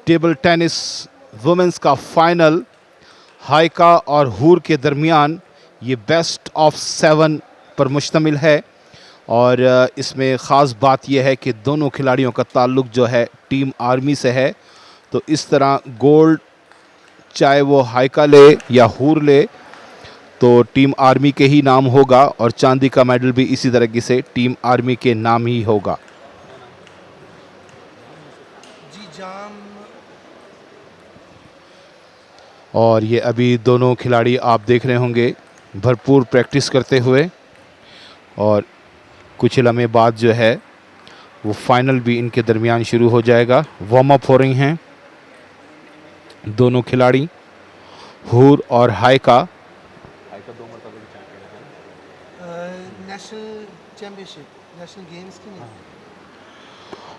Table tennis women's का final हाइका और हूर के दरमियान ये बेस्ट ऑफ 7 पर मुश्तमिल है। और इसमें ख़ास बात यह है कि दोनों खिलाड़ियों का ताल्लुक़ जो है टीम आर्मी से है। तो इस तरह गोल्ड चाहे वो हाइका ले या हूर ले तो टीम आर्मी के ही नाम होगा, और चांदी का मेडल भी इसी तरीके से टीम आर्मी के नाम ही होगा। और ये अभी दोनों खिलाड़ी आप देख रहे होंगे भरपूर प्रैक्टिस करते हुए, और कुछ लम्हे बाद जो है वो फाइनल भी इनके दरमियान शुरू हो जाएगा। वार्म अप हो रही हैं दोनों खिलाड़ी, हूर और हाइका। नेशनल चैंपियनशिप, नेशनल गेम्स की नहीं।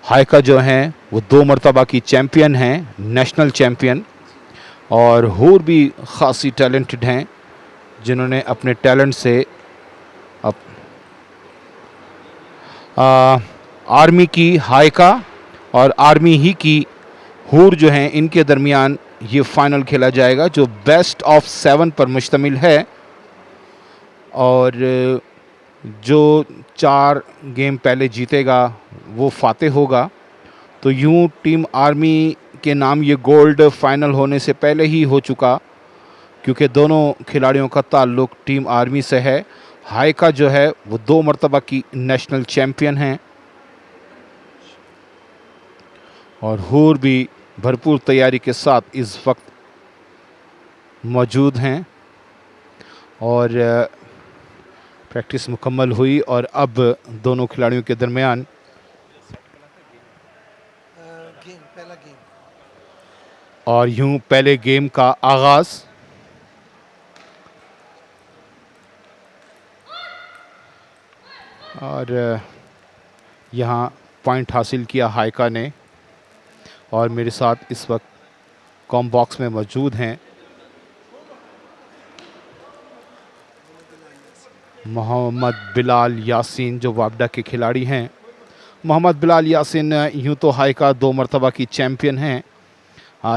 हाइका जो हैं वो 2 मरतबा की चैम्पियन हैं, नेशनल चैम्पियन। और हूर भी खासी टैलेंटेड हैं, जिन्होंने अपने टैलेंट से आर्मी की हाइका और आर्मी ही की हूर जो हैं, इनके दरमियान ये फाइनल खेला जाएगा जो बेस्ट ऑफ 7 पर मुश्तमिल है। और जो 4 गेम पहले जीतेगा वो फातेह होगा। तो यूं टीम आर्मी के नाम ये गोल्ड फाइनल होने से पहले ही हो चुका, क्योंकि दोनों खिलाड़ियों का ताल्लुक़ टीम आर्मी से है। हाइका जो है वो 2 मरतबा की नेशनल चैम्पियन हैं, और हूर भी भरपूर तैयारी के साथ इस वक्त मौजूद हैं। और प्रैक्टिस मुकम्मल हुई और अब दोनों खिलाड़ियों के दरमियान पहला गेम, और यूं पहले गेम का आगाज़। और यहाँ पॉइंट हासिल किया हाइका ने, और मेरे साथ इस वक्त कॉम बॉक्स में मौजूद हैं मोहम्मद बिलाल यासीन, जो वापडा के खिलाड़ी हैं। मोहम्मद बिलाल यासीन यूं तो हाइका 2 मरतबा की चैम्पियन हैं,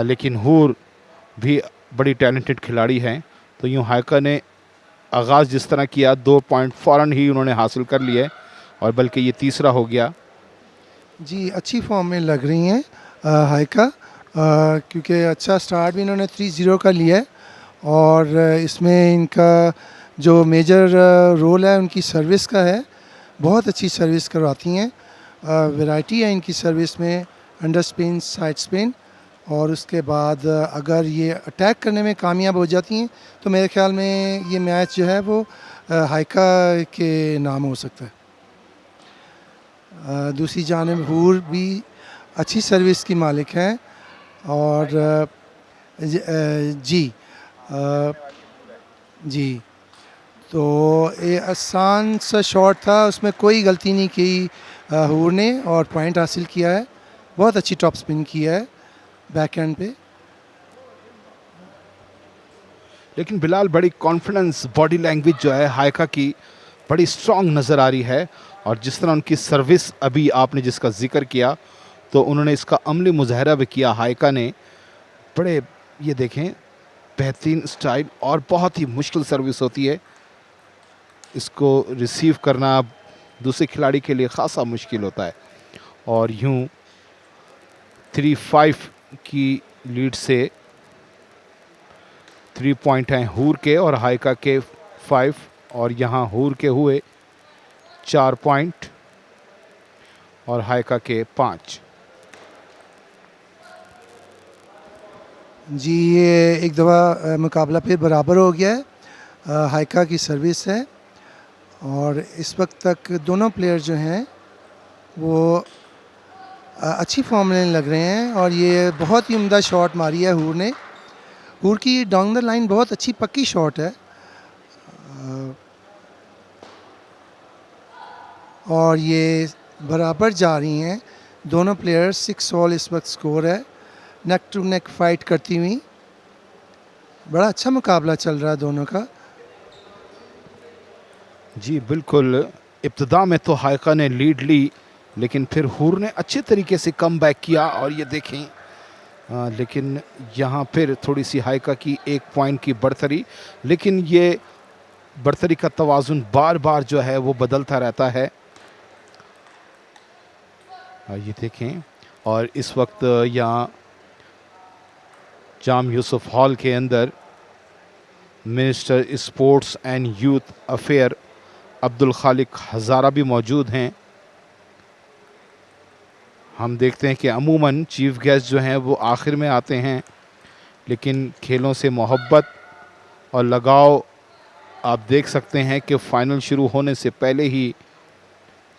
लेकिन हूर भी बड़ी टैलेंटेड खिलाड़ी हैं। तो यूं हाइका ने आगाज़ जिस तरह किया, 2 पॉइंट फ़ौरन ही उन्होंने हासिल कर लिए, और बल्कि ये तीसरा हो गया। जी अच्छी फॉर्म में लग रही हैं हाइका, क्योंकि अच्छा स्टार्ट भी इन्होंने 3-0 का लिया है। और इसमें इनका जो मेजर रोल है उनकी सर्विस का है। बहुत अच्छी सर्विस करवाती हैं, वैरायटी है इनकी सर्विस में, अंडर स्पिन, साइड स्पिन। और उसके बाद अगर ये अटैक करने में कामयाब हो जाती हैं तो मेरे ख्याल में ये मैच जो है वो हाइका के नाम हो सकता है। दूसरी जानिब हूर भी अच्छी सर्विस की मालिक हैं। और जी तो ये आसान सा शॉट था, उसमें कोई गलती नहीं की हूर ने, और पॉइंट हासिल किया है। बहुत अच्छी टॉप स्पिन किया है बैक एंड पे। लेकिन बिलाल, बड़ी कॉन्फिडेंस, बॉडी लैंग्वेज जो है हाइका की बड़ी स्ट्रॉन्ग नज़र आ रही है। और जिस तरह उनकी सर्विस अभी आपने जिसका जिक्र किया, तो उन्होंने इसका अमली मुजाहरा भी किया हाइका ने। बड़े ये देखें बेहतरीन स्टाइल, और बहुत ही मुश्किल सर्विस होती है, इसको रिसीव करना दूसरे खिलाड़ी के लिए ख़ासा मुश्किल होता है। और यूं 3-5 की लीड से 3 पॉइंट हैं हूर के और हाइका के 5, और यहाँ हूर के हुए 4 पॉइंट और हाइका के 5। जी ये एक दफ़ा मुकाबला फिर बराबर हो गया है। हाइका की सर्विस है, और इस वक्त तक दोनों प्लेयर जो हैं वो अच्छी फॉर्म में लग रहे हैं। और ये बहुत ही उम्दा शॉट मारी है हूर ने। हूर की डाउन द लाइन बहुत अच्छी पक्की शॉट है, और ये बराबर जा रही हैं दोनों प्लेयर्स। 6 ऑल इस वक्त स्कोर है, नेक टू नेक फाइट करती हुई। बड़ा अच्छा मुकाबला चल रहा है दोनों का। जी बिल्कुल, इब्तिदा में तो हाइका ने लीड ली, लेकिन फिर हूर ने अच्छे तरीके से कम बैक किया। और ये देखें लेकिन यहाँ फिर थोड़ी सी हाइका की 1 पॉइंट की बढ़तरी, लेकिन ये बढ़तरी का तवाज़ुन बार बार जो है वो बदलता रहता है। ये देखें, और इस वक्त यहाँ जाम यूसुफ हॉल के अंदर minister sports and youth affair Abdul Khaliq Hazara भी मौजूद हैं। हम देखते हैं कि अमूमन चीफ गेस्ट जो हैं वो आखिर में आते हैं, लेकिन खेलों से मोहब्बत और लगाव आप देख सकते हैं कि फ़ाइनल शुरू होने से पहले ही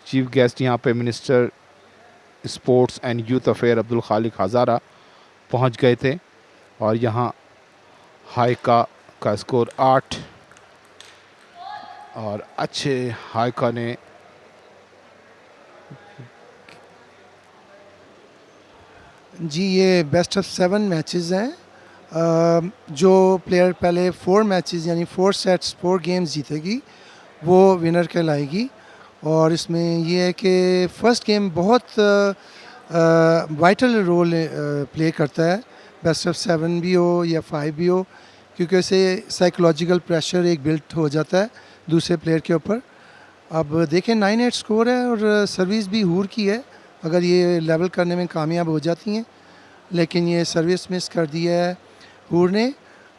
चीफ गेस्ट यहाँ पे minister sports and youth affair Abdul Khaliq Hazara पहुँच गए थे। और यहाँ हाइका का स्कोर 8, और अच्छे हाइका ने जी ये बेस्ट ऑफ 7 मैचेस हैं। जो प्लेयर पहले 4 मैचेस यानी 4 सेट्स 4 गेम्स जीतेगी वो विनर कहलाएगी। और इसमें ये है कि फ़र्स्ट गेम बहुत वाइटल रोल प्ले करता है, बेस्ट ऑफ 7 भी हो या 5 भी हो, क्योंकि इससे साइकोलॉजिकल प्रेशर एक बिल्ट हो जाता है दूसरे प्लेयर के ऊपर। अब देखें 9-8 स्कोर है और सर्विस भी हूर की है, अगर ये लेवल करने में कामयाब हो जाती हैं। लेकिन ये सर्विस मिस कर दी है हूर ने,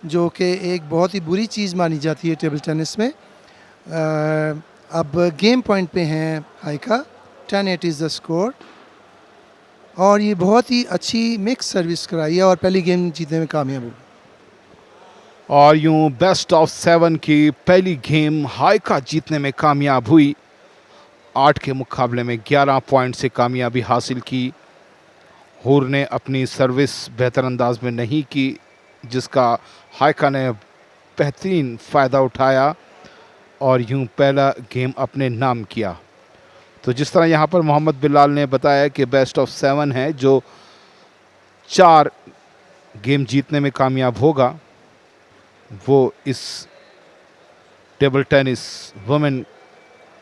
जो कि एक बहुत ही बुरी चीज़ मानी जाती है टेबल टेनिस में। अब गेम पॉइंट पे हैं हाइका, 10-8 इज़ द स्कोर, और ये बहुत ही अच्छी मिक्स सर्विस कराई है और पहली गेम जीतने में कामयाब हुई। और यूं बेस्ट ऑफ 7 की पहली गेम हाइका जीतने में कामयाब हुई। 8 के मुकाबले में 11 पॉइंट से कामयाबी हासिल की। हूर ने अपनी सर्विस बेहतर अंदाज में नहीं की, जिसका हाइका ने बेहतरीन फ़ायदा उठाया और यूं पहला गेम अपने नाम किया। तो जिस तरह यहाँ पर मोहम्मद बिलाल ने बताया कि बेस्ट ऑफ 7 है, जो 4 गेम जीतने में कामयाब होगा वो इस टेबल टेनिस वुमेन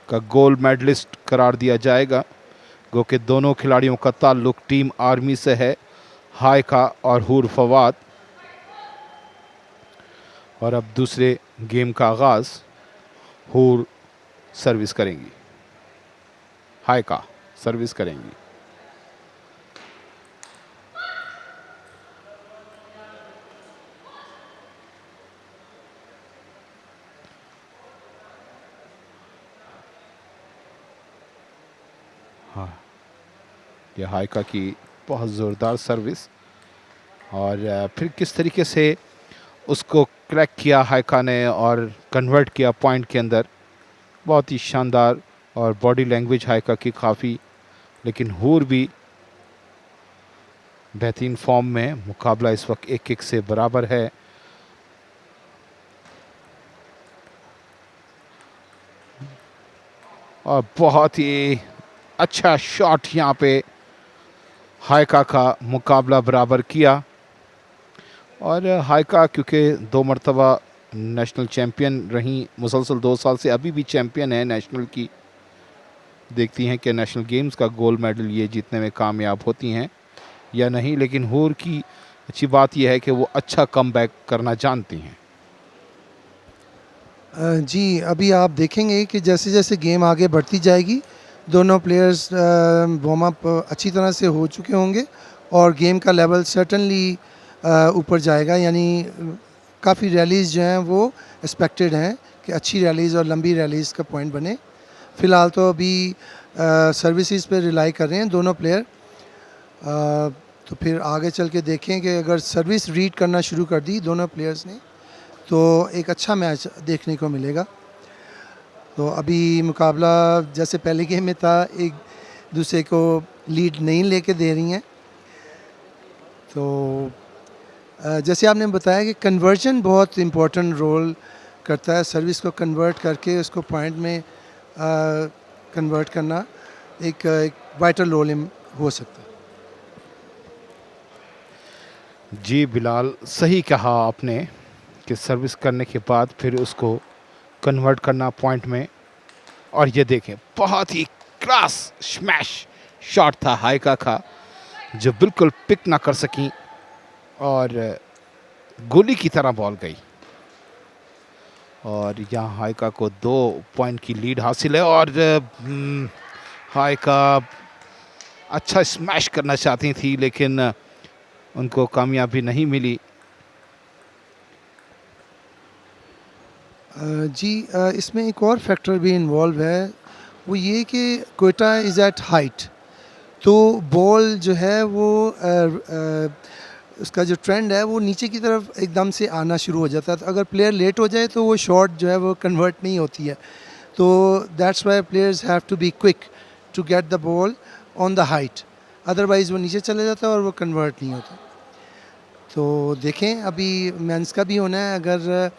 का गोल्ड मेडलिस्ट करार दिया जाएगा, क्योंकि दोनों खिलाड़ियों का ताल्लुक टीम आर्मी से है, हाइका और हूर फवाद। और अब दूसरे गेम का आगाज़ हूर सर्विस करेंगी, हाइका सर्विस करेंगी। हाँ, यह हाइका की बहुत ज़ोरदार सर्विस, और फिर किस तरीके से उसको क्रैक किया हाइका ने और कन्वर्ट किया पॉइंट के अंदर, बहुत ही शानदार। और बॉडी लैंग्वेज हाइका की काफ़ी, लेकिन हूर भी बेहतरीन फॉर्म में। मुकाबला इस वक्त 1-1 से बराबर है। और बहुत ही अच्छा शॉट यहाँ पे हाइका का मुकाबला बराबर किया। और हाइका क्योंकि 2 मरतबा नेशनल चैम्पियन रही, मुसलसल 2 साल से अभी भी चैम्पियन है नेशनल की। देखती हैं कि नेशनल गेम्स का गोल्ड मेडल ये जीतने में कामयाब होती हैं या नहीं। लेकिन हूर की अच्छी बात यह है कि वो अच्छा कमबैक करना जानती हैं। जी अभी आप देखेंगे कि जैसे जैसे गेम आगे बढ़ती जाएगी, दोनों प्लेयर्स वार्म अप अच्छी तरह से हो चुके होंगे और गेम का लेवल सर्टनली ऊपर जाएगा। यानी काफ़ी रैलीज़ जो हैं वो एक्सपेक्टेड हैं कि अच्छी रैलीज़ और लंबी रैलीज़ का पॉइंट बने। फ़िलहाल तो अभी सर्विसेज पे रिलाई कर रहे हैं दोनों प्लेयर। तो फिर आगे चल के देखें कि अगर सर्विस रीड करना शुरू कर दी दोनों प्लेयर्स ने तो एक अच्छा मैच देखने को मिलेगा। तो अभी मुकाबला जैसे पहले गेम में था, एक दूसरे को लीड नहीं लेके दे रही हैं। तो जैसे आपने बताया कि कन्वर्जन बहुत इम्पोर्टेंट रोल करता है, सर्विस को कन्वर्ट करके उसको पॉइंट में कन्वर्ट करना एक वाइटल रोल हो सकता है। जी बिलाल, सही कहा आपने कि सर्विस करने के बाद फिर उसको कन्वर्ट करना पॉइंट में। और ये देखें, बहुत ही क्लास स्मैश शॉट था हाइका का, जो बिल्कुल पिक ना कर सकी और गोली की तरह बॉल गई और यहाँ हाइका को 2 पॉइंट की लीड हासिल है और हाइका अच्छा स्मैश करना चाहती थी लेकिन उनको कामयाबी नहीं मिली। जी इसमें एक और फैक्टर भी इन्वॉल्व है, वो ये कि क्वेटा इज़ एट हाइट, तो बॉल जो है वो उसका जो ट्रेंड है वो नीचे की तरफ एकदम से आना शुरू हो जाता है। तो अगर प्लेयर लेट हो जाए तो वो शॉट जो है वो कन्वर्ट नहीं होती है। तो that's why players have to be quick to get the ball on the height, otherwise वो नीचे चले जाता है और वो कन्वर्ट नहीं होता। तो देखें अभी मेंस का भी होना है, अगर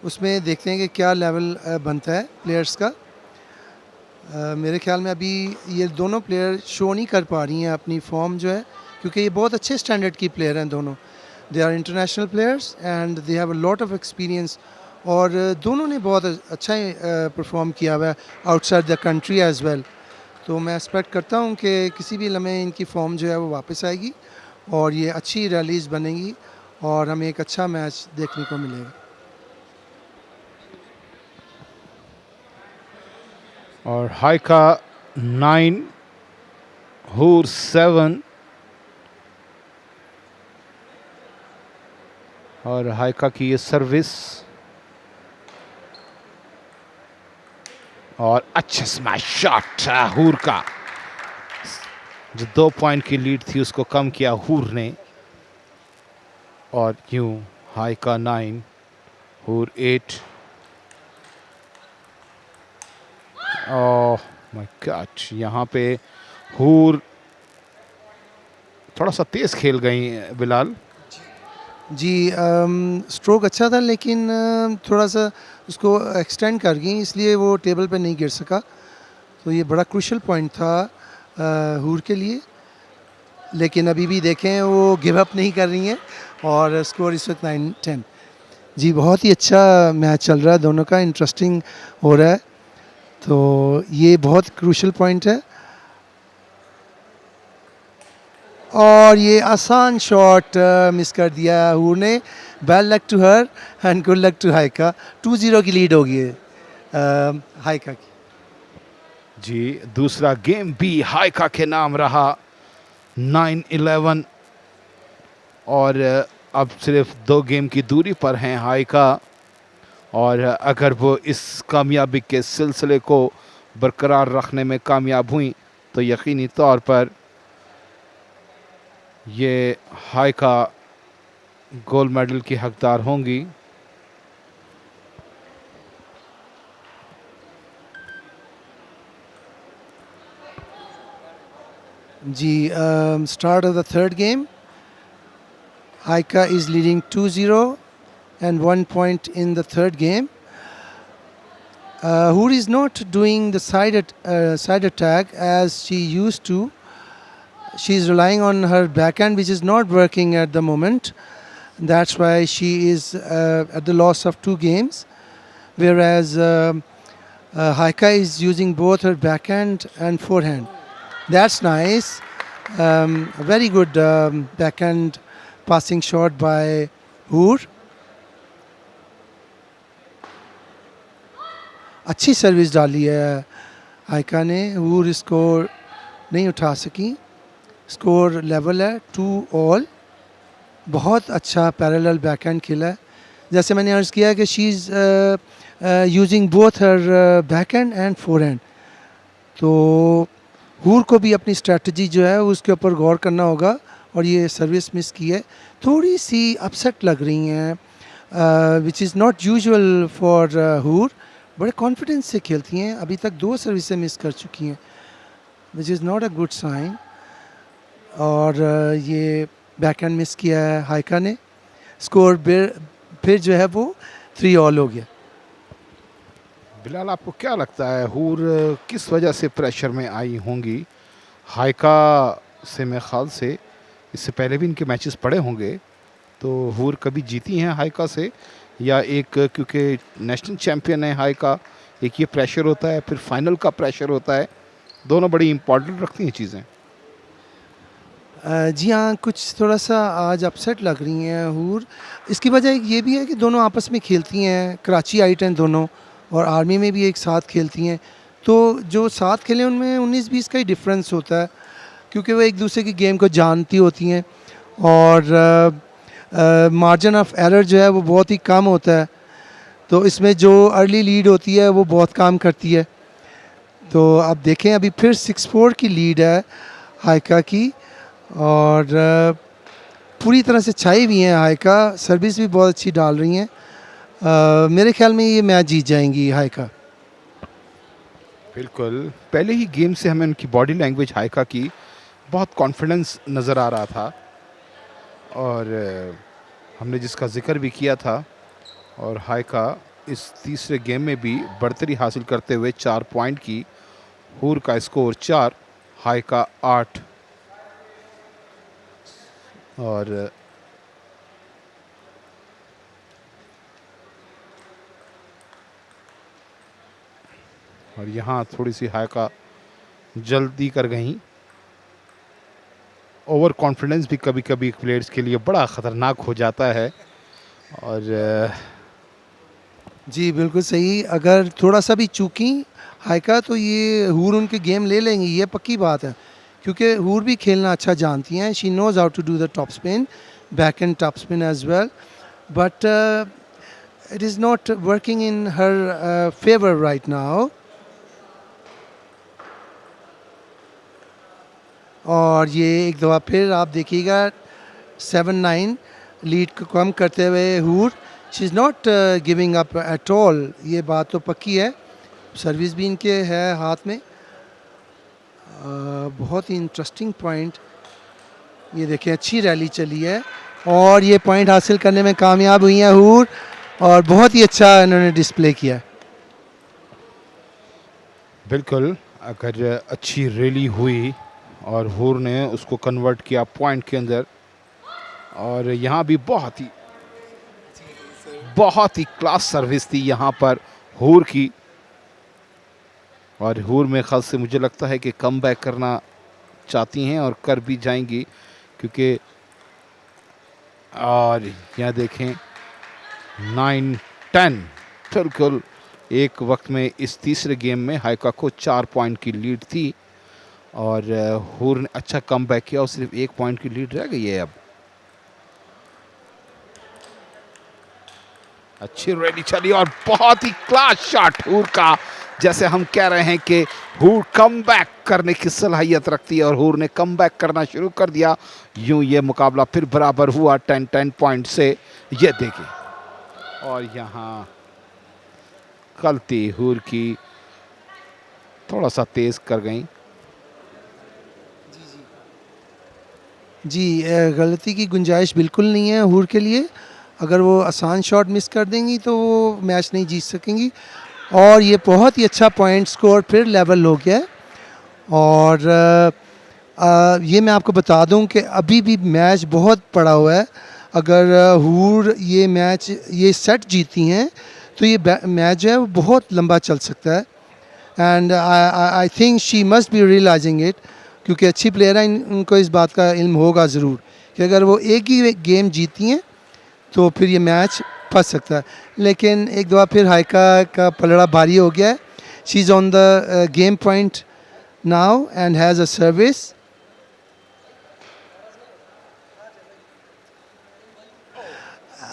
उसमें देखते हैं कि क्या लेवल बनता है प्लेयर्स का। मेरे ख्याल में अभी ये दोनों प्लेयर शो नहीं कर पा रही हैं अपनी फॉर्म जो है, क्योंकि ये बहुत अच्छे स्टैंडर्ड की प्लेयर हैं दोनों। They are international players and they have a lot of experience, और दोनों ने बहुत अच्छा परफॉर्म किया हुआ है outside the country as well. तो मैं एक्सपेक्ट करता हूँ कि किसी भी लम्हे इनकी फॉर्म जो है वो वापस आएगी और ये अच्छी रैलीज बनेंगी और हमें एक अच्छा मैच देखने को मिलेगा। और हाइका 9, हूर 7 और हाइका की ये सर्विस और अच्छा स्मैश शॉट हूर का, जो 2 पॉइंट की लीड थी उसको कम किया हूर ने। और यूं हाइका 9, हूर 8। ओह माय गॉड, यहाँ पे हूर थोड़ा सा तेज खेल गई बिलाल। जी स्ट्रोक अच्छा था लेकिन थोड़ा सा उसको एक्सटेंड कर गई, इसलिए वो टेबल पे नहीं गिर सका। तो ये बड़ा क्रूशल पॉइंट था हूर के लिए, लेकिन अभी भी देखें वो गिव अप नहीं कर रही हैं और स्कोर इस वक्त 9-10। जी बहुत ही अच्छा मैच चल रहा है दोनों का, इंटरेस्टिंग हो रहा है। तो ये बहुत क्रूशल पॉइंट है और ये आसान शॉट मिस कर दिया हूर ने। Bad luck to her and good luck to Haika. 2-0 की लीड होगी हाइका की। जी दूसरा गेम भी हाइका के नाम रहा 9-11 और अब सिर्फ 2 गेम की दूरी पर हैं हाइका। और अगर वो इस कामयाबी के सिलसिले को बरकरार रखने में कामयाब हुई तो यकीनी तौर पर ये हाइका गोल्ड मेडल की हकदार होंगी। जी start of the third game, Haika is leading 2-0 and 1 point in the third game. Hoor is not doing the side attack as she used to. She is relying on her backhand, which is not working at the moment. That's why she is at the loss of 2 games, whereas Haika is using both her backhand and forehand. That's nice. Very good backhand passing shot by Hoor. अच्छी service डाली है हाइका ने, हूर score नहीं उठा सकी। Score level है 2-all। बहुत अच्छा पैरेलल बैकहैंड खेला है। जैसे मैंने अर्ज़ किया है कि she is using both her backhand and forehand. तो हूर को भी अपनी स्ट्रेटजी जो है उसके ऊपर गौर करना होगा और ये सर्विस मिस की है। थोड़ी सी अपसेट लग रही हैं which is not usual for हूर। बड़े कॉन्फिडेंस से खेलती हैं, अभी तक 2 सर्विसें मिस कर चुकी हैं, which is not a good sign. और ये बैकहैंड मिस किया है हाइका ने। स्कोर फिर जो है वो 3-all हो गया। बिलाल आपको क्या लगता है हूर किस वजह से प्रेशर में आई होंगी हाइका से? मेरे ख्याल से इससे पहले भी इनके मैचेस पड़े होंगे, तो हूर कभी जीती हैं हाइका से, या एक क्योंकि नेशनल चैम्पियन है हाइका, एक ये प्रेशर होता है, फिर फाइनल का प्रेशर होता है, दोनों बड़ी इंपॉर्टेंट रखती हैं चीज़ें। जी हाँ, कुछ थोड़ा सा आज अपसेट लग रही हैं हूर। इसकी वजह ये भी है कि दोनों आपस में खेलती हैं, कराची आइट हैं दोनों, और आर्मी में भी एक साथ खेलती हैं। तो जो साथ खेले उनमें 19-20 का ही डिफरेंस होता है, क्योंकि वो एक दूसरे की गेम को जानती होती हैं, और मार्जिन ऑफ एरर जो है वो बहुत ही कम होता है। तो इसमें जो अर्ली लीड होती है वो बहुत काम करती है। तो अब देखें, अभी फिर 6-4 की लीड है हाइका की, और पूरी तरह से छाई हुई हैं हाइका, सर्विस भी बहुत अच्छी डाल रही हैं। मेरे ख्याल में ये मैच जीत जाएंगी हाइका। बिल्कुल, पहले ही गेम से हमें उनकी बॉडी लैंग्वेज हाइका की बहुत कॉन्फिडेंस नज़र आ रहा था, और हमने जिसका जिक्र भी किया था। और हाइका इस तीसरे गेम में भी बढ़तरी हासिल करते हुए 4 पॉइंट की। हूर का स्कोर 4, हाइका 8। और यहाँ थोड़ी सी हाइका जल्दी कर गई। ओवर कॉन्फिडेंस भी कभी कभी प्लेयर्स के लिए बड़ा ख़तरनाक हो जाता है। और जी बिल्कुल सही, अगर थोड़ा सा भी चूकी हाइका तो ये हूर उनके गेम ले लेंगी, ये पक्की बात है, क्योंकि हूर भी खेलना अच्छा जानती हैं। She knows how to do the top spin, back and top spin as well, but it is not working in her favour right now. और ये एक दफ़ा फिर आप देखिएगा 7-9 लीड को कम करते हुए हूर, she is not giving up at all, ये बात तो पक्की है। सर्विस भी इनके है हाथ में। बहुत ही इंटरेस्टिंग पॉइंट, ये देखें अच्छी रैली चली है, और ये पॉइंट हासिल करने में कामयाब हुई हैं हूर, और बहुत ही अच्छा इन्होंने डिस्प्ले किया। बिल्कुल, अगर अच्छी रैली हुई और हूर ने उसको कन्वर्ट किया पॉइंट के अंदर, और यहाँ भी बहुत ही क्लास सर्विस थी यहाँ पर हूर की। और हूर में ख़ास से मुझे लगता है कि कम बैक करना चाहती हैं और कर भी जाएंगी, क्योंकि और यहाँ देखें 9-10, बिल्कुल एक वक्त में इस तीसरे गेम में हाइका को 4 पॉइंट की लीड थी, और हूर ने अच्छा कम बैक किया और सिर्फ 1 पॉइंट की लीड रह गई है अब। अच्छी रैली चली और बहुत ही क्लास शॉट हूर का। जैसे हम कह रहे हैं कि हूर कम बैक करने की सलाहियत रखती है, और हूर ने कम बैक करना शुरू कर दिया। यूं ये मुकाबला फिर बराबर हुआ 10-10 पॉइंट से। ये देखिए, और यहाँ गलती हूर की, थोड़ा सा तेज कर गई। जी गलती की गुंजाइश बिल्कुल नहीं है हूर के लिए। अगर वो आसान शॉट मिस कर देंगी तो वो मैच नहीं जीत सकेंगी। और ये बहुत ही अच्छा पॉइंट स्कोर फिर लेवल हो गया है। और ये मैं आपको बता दूं कि अभी भी मैच बहुत पड़ा हुआ है। अगर हूर ये मैच, ये सेट जीती हैं तो ये मैच जो है वो बहुत लंबा चल सकता है। And I think she must be realising it, क्योंकि अच्छी प्लेयर है, उनको इस बात का इल्म होगा ज़रूर कि अगर वो एक ही गेम जीती हैं तो फिर ये मैच फंस सकता है। लेकिन एक दफ़ा फिर हाइका का पलड़ा भारी हो गया है। She is on the game point now and has a service.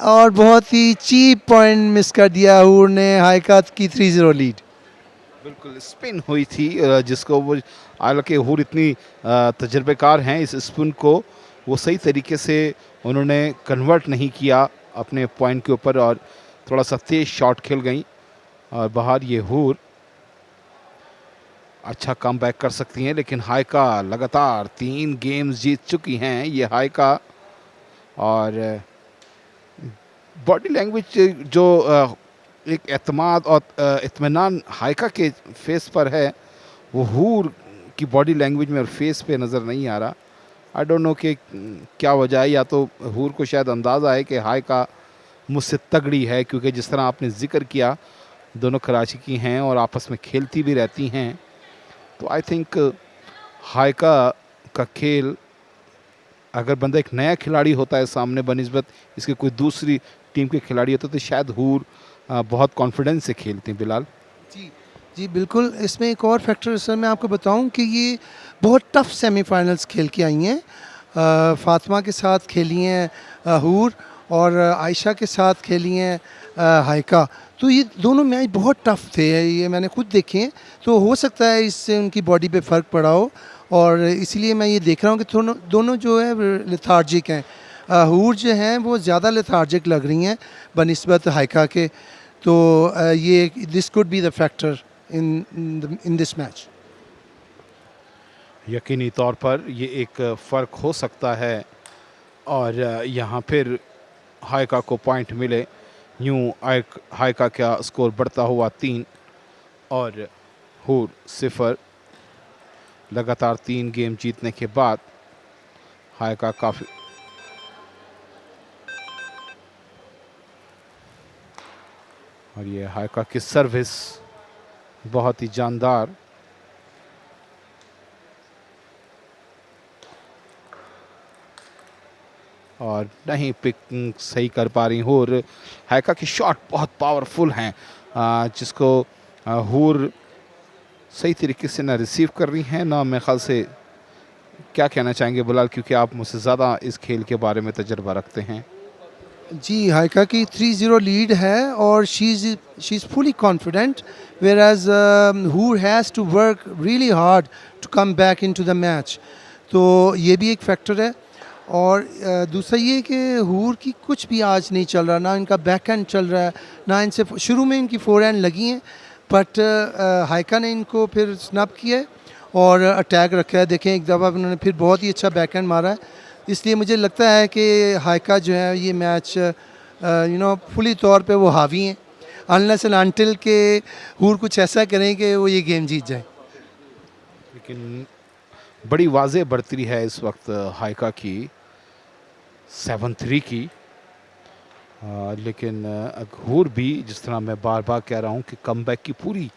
और बहुत ही चीप पॉइंट मिस कर दिया हूर ने, हाइका की 3-0 लीड। बिल्कुल स्पिन हुई थी, जिसको वो, हालांकि हूर इतनी तजर्बेकार हैं, इस स्पिन को वो सही तरीके से उन्होंने कन्वर्ट नहीं किया अपने पॉइंट के ऊपर, और थोड़ा सा तेज शॉट खेल गई। और बाहर ये हूर अच्छा कम बैक कर सकती हैं, लेकिन हाइका लगातार 3 गेम्स जीत चुकी हैं ये हाइका। और बॉडी लैंग्वेज जो एक एतमाद और इत्मीनान हाइका के फेस पर है, वो हूर की बॉडी लैंग्वेज में और फेस पे नज़र नहीं आ रहा। आई डोंट नो कि क्या वजह है, या तो हूर को शायद अंदाज़ा है कि हाइका मुझसे तगड़ी है, क्योंकि जिस तरह आपने जिक्र किया दोनों कराची की हैं और आपस में खेलती भी रहती हैं। तो आई थिंक हाइका का खेल अगर बंदा एक नया खिलाड़ी होता है सामने बनिस्बत इसके कोई दूसरी टीम के खिलाड़ी होते तो शायद हूर बहुत कॉन्फिडेंस से खेलते हैं बिलाल। जी जी बिल्कुल। इसमें एक और फैक्टर सर मैं आपको बताऊं कि ये बहुत टफ सेमीफाइनल्स खेल के आई हैं। फातिमा के साथ खेली हैं हूर, और आयशा के साथ खेली हैं हाइका। तो ये दोनों मैच बहुत टफ थे, ये मैंने खुद देखे हैं। तो हो सकता है इससे उनकी बॉडी पे फ़र्क पड़ा हो, और इसीलिए मैं ये देख रहा हूँ कि दोनों दोनों जो है लेथार्जिक हैं। हूर जो हैं वो ज़्यादा लेथार्जिक लग रही हैं बनिस्बत हाइका के। तो ये this could be the factor in this match. यकीनी तौर पर ये एक फ़र्क हो सकता है और यहाँ फिर हाइका को पॉइंट मिले। यूँ हाइका का स्कोर बढ़ता हुआ 3 और हूर 0। लगातार 3 गेम जीतने के बाद हाइका काफ़ी और ये हाइका की सर्विस बहुत ही जानदार। और नहीं पिक सही कर पा रही हूर। हाइका की शॉट बहुत पावरफुल हैं जिसको हूर सही तरीके से ना रिसीव कर रही हैं ना। मेरे ख्याल से क्या कहना चाहेंगे बिलाल, क्योंकि आप मुझसे ज़्यादा इस खेल के बारे में तजर्बा रखते हैं। जी हाइका की 3-0 लीड है और she is fully confident, whereas Hoor has to work really hard to come back into the match. तो ये भी एक फैक्टर है। और दूसरा ये कि हूर की कुछ भी आज नहीं चल रहा, ना इनका बैक हैंड चल रहा है, ना इनसे शुरू में इनकी फोर हैंड लगी हैं, बट हाइका ने इनको फिर स्नब किया है और अटैक रखा है। देखें एक दफ़ा उन्होंने फिर बहुत ही अच्छा बैक हैंड मारा है। इसलिए मुझे लगता है कि हाइका जो है ये मैच फुली तौर पे वो हावी हैं, अनलेस एंड अनटिल के हूर कुछ ऐसा करें कि वो ये गेम जीत जाए। लेकिन बड़ी वाज़ेह बढ़तरी है इस वक्त हाइका की 7-3 की। लेकिन हूर भी जिस तरह मैं बार बार कह रहा हूँ कि कमबैक की पूरी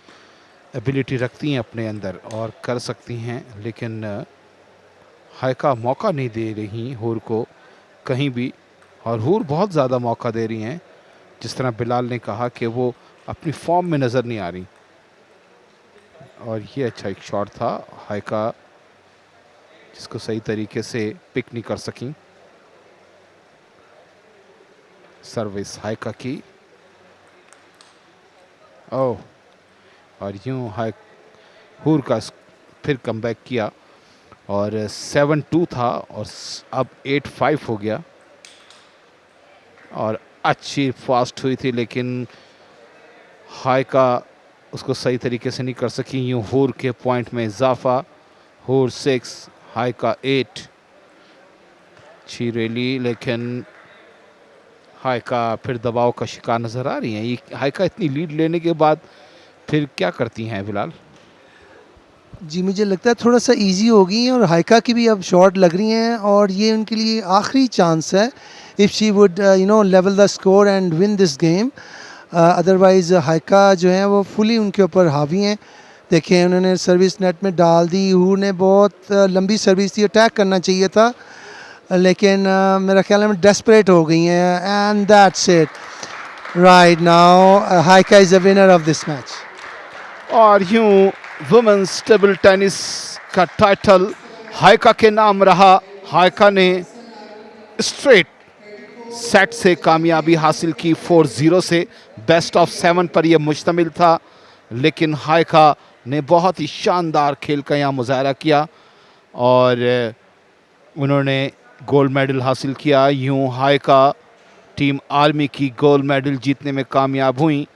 एबिलिटी रखती हैं अपने अंदर और कर सकती हैं, लेकिन हाइका मौका नहीं दे रही हूर को कहीं भी, और हूर बहुत ज़्यादा मौका दे रही हैं। जिस तरह बिलाल ने कहा कि वो अपनी फॉर्म में नज़र नहीं आ रही। और ये अच्छा एक शॉट था हाइका जिसको सही तरीके से पिक नहीं कर सकी। सर्विस हाइका की, ओह, और यूं हूर का फिर कमबैक किया और 7-2 था और अब 8-5 हो गया। और अच्छी फास्ट हुई थी लेकिन हाइका उसको सही तरीके से नहीं कर सकी। यूं हूर के पॉइंट में इजाफा, हूर 6 हाइका 8। अच्छी रैली, लेकिन हाइका फिर दबाव का शिकार नज़र आ रही हैं। ये हाइका इतनी लीड लेने के बाद फिर क्या करती हैं बिलाल? जी मुझे लगता है थोड़ा सा इजी हो गई हैं और हाइका की भी अब शॉट लग रही हैं और ये उनके लिए आखिरी चांस है if she would level the score and win this game. Otherwise Haika जो है वो फुली उनके ऊपर हावी हैं। देखें उन्होंने सर्विस नेट में डाल दी, हूर ने बहुत लंबी सर्विस थी, अटैक करना चाहिए था, लेकिन मेरा ख्याल है डेस्परेट हो गई हैं। And that's it right now, Haika is the winner of this match. और यूं वुमेन्स टेबल टेनिस का टाइटल हाइका के नाम रहा। हाइका ने स्ट्रेट सेट से कामयाबी हासिल की 4-0 से। बेस्ट ऑफ 7 पर यह मुश्तमिल था, लेकिन हाइका ने बहुत ही शानदार खेल का यहाँ मुजाहरा किया और उन्होंने गोल्ड मेडल हासिल किया। यूं हाइका टीम आर्मी की गोल्ड मेडल जीतने में कामयाब हुई।